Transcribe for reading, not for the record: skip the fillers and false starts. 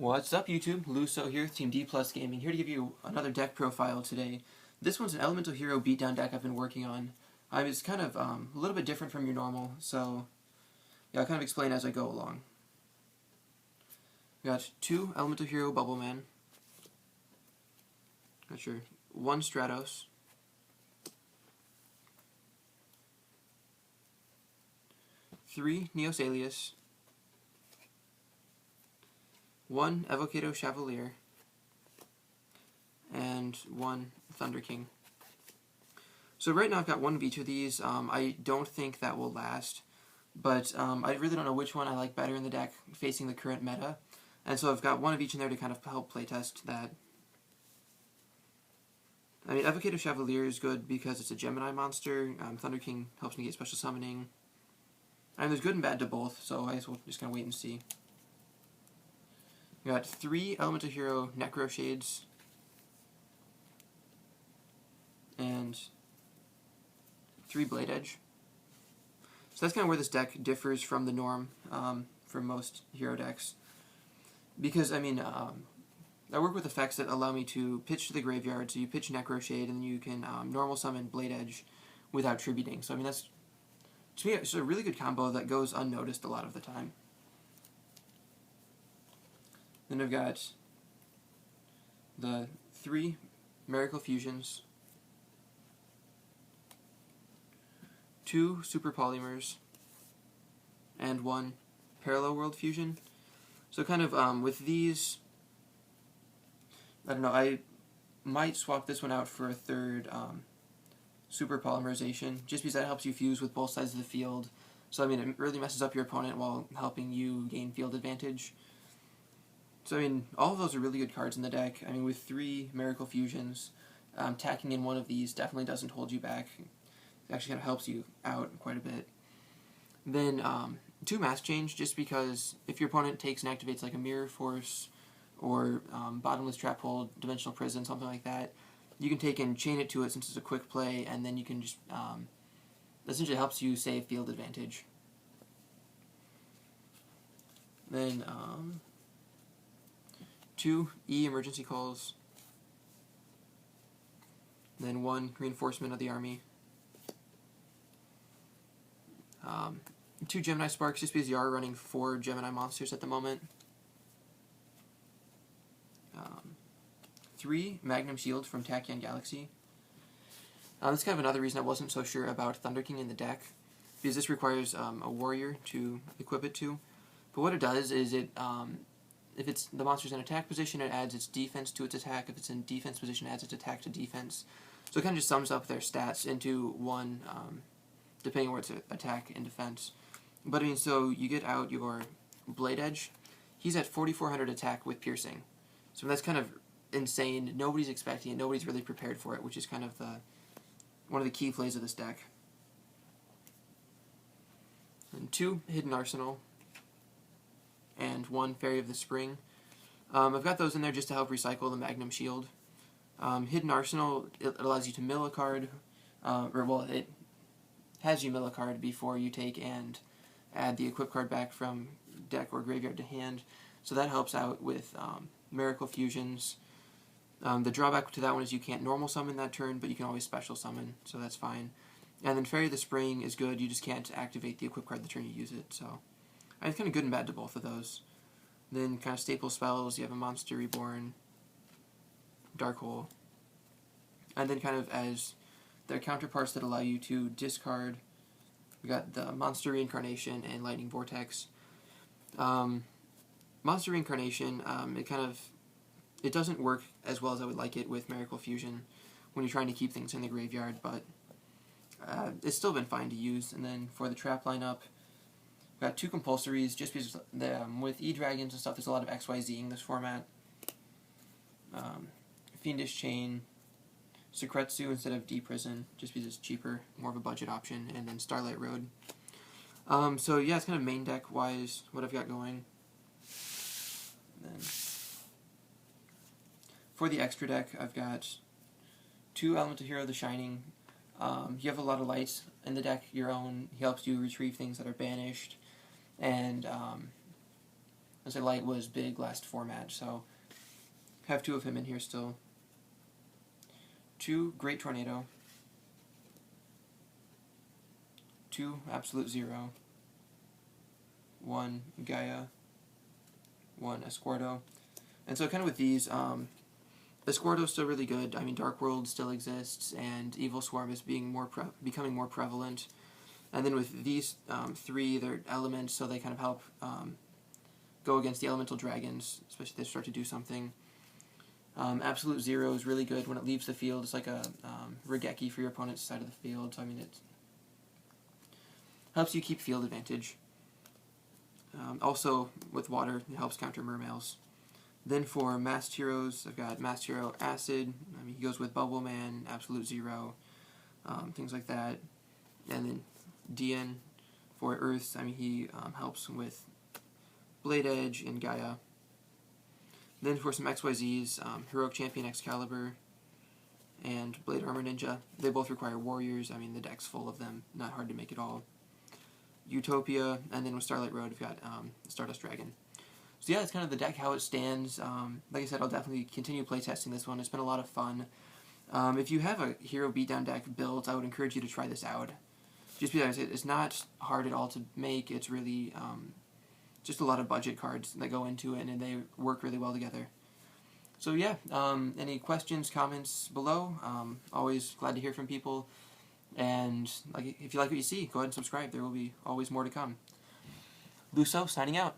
What's up, YouTube? Luso here, Team D Plus Gaming, here to give you another deck profile today. This one's an Elemental Hero beatdown deck I've been working on. It's kind of a little bit different from your normal, so yeah, I'll kind of explain as I go along. We got 2 Elemental Hero Bubble Man. Got your 1 Stratos. 3 Neos Alias. 1 Evocado Chevalier, and 1 Thunder King. So right now I've got 1 of each of these. I don't think that will last, but I really don't know which one I like better in the deck facing the current meta, and so I've got 1 of each in there to kind of help playtest that. I mean, Evocado Chevalier is good because it's a Gemini monster. Thunder King helps me get special summoning. And there's good and bad to both, so I guess we'll just kind of wait and see. We got 3 Elemental Hero Necro Shades and 3 Blade Edge. So that's kind of where this deck differs from the norm from most hero decks. Because, I mean, I work with effects that allow me to pitch to the graveyard, so you pitch Necro Shade and you can normal summon Blade Edge without tributing. So, I mean, that's, to me, it's a really good combo that goes unnoticed a lot of the time. Then I've got the 3 Miracle Fusions, 2 Super Polymers, and 1 Parallel World Fusion. So kind of with these, I don't know, I might swap this one out for a 3rd Super Polymerization, just because that helps you fuse with both sides of the field. So I mean, it really messes up your opponent while helping you gain field advantage. So, I mean, all of those are really good cards in the deck. I mean, with 3 Miracle Fusions, tacking in 1 of these definitely doesn't hold you back. It actually kind of helps you out quite a bit. Then, 2 Mass Change, just because if your opponent takes and activates like a Mirror Force, or Bottomless Trap Hole, Dimensional Prison, something like that, you can take and chain it to it since it's a quick play, and then you can just, essentially helps you save field advantage. Then, 2 E Emergency Calls, then 1 Reinforcement of the Army, 2 Gemini Sparks, just because you are running 4 Gemini monsters at the moment, 3 Magnum Shield from Tachyon Galaxy. That's kind of another reason I wasn't so sure about Thunder King in the deck, because this requires a warrior to equip it to. But what it does is it if it's the monster's in attack position, it adds its defense to its attack. If it's in defense position, it adds its attack to defense. So it kind of just sums up their stats into one, depending on where it's attack and defense. But I mean, so you get out your Blade Edge. He's at 4,400 attack with piercing. So that's kind of insane. Nobody's expecting it. Nobody's really prepared for it, which is kind of one of the key plays of this deck. And 2 Hidden Arsenal, and 1 Fairy of the Spring. I've got those in there just to help recycle the Magnum Shield. Hidden Arsenal, it allows you to mill a card, it has you mill a card before you take and add the equip card back from deck or graveyard to hand, so that helps out with Miracle Fusions. The drawback to that one is you can't normal summon that turn, but you can always special summon, so that's fine. And then Fairy of the Spring is good, you just can't activate the equip card the turn you use it, so it's kind of good and bad to both of those. Then kind of staple spells, you have a Monster Reborn, Dark Hole, and then kind of as their counterparts that allow you to discard, we got the Monster Reincarnation and Lightning Vortex. Monster Reincarnation, it doesn't work as well as I would like it with Miracle Fusion when you're trying to keep things in the graveyard, but it's still been fine to use. And then for the trap lineup, got 2 compulsories, just because with E-Dragons and stuff, there's a lot of XYZ-ing this format. Fiendish Chain, Secretsu instead of D-Prison, just because it's cheaper, more of a budget option, and then Starlight Road. So yeah, it's kind of main deck-wise what I've got going. And then for the extra deck, I've got 2 Elemental Hero The Shining. You have a lot of lights in the deck, your own. He helps you retrieve things that are banished. And As I light was big last format, so have 2 of him in here still. 2 Great Tornado. 2 Absolute Zero. 1 Gaia. 1 Escuardo. And so kind of with these, Escuardo's still really good. I mean, Dark World still exists, and Evil Swarm is becoming more prevalent. And then with these 3, they're elements, so they kind of help go against the elemental dragons, especially if they start to do something. Absolute Zero is really good when it leaves the field. It's like a Regeki for your opponent's side of the field, so I mean, it helps you keep field advantage. Also, with water, it helps counter Mermails. Then for Masked Heroes, I've got Masked Hero Acid. I mean, he goes with Bubble Man, Absolute Zero, things like that. And then Dian for Earths, I mean, he helps with Blade Edge and Gaia. Then for some XYZs, Heroic Champion Excalibur and Blade Armor Ninja. They both require warriors. I mean, the deck's full of them. Not hard to make at all. Utopia, and then with Starlight Road, we've got Stardust Dragon. So yeah, that's kind of the deck, how it stands. Like I said, I'll definitely continue playtesting this one. It's been a lot of fun. If you have a Hero Beatdown deck built, I would encourage you to try this out. Just because it's not hard at all to make. It's really just a lot of budget cards that go into it, and they work really well together. So yeah, any questions, comments below? Always glad to hear from people. And if you like what you see, go ahead and subscribe. There will be always more to come. Luso, signing out.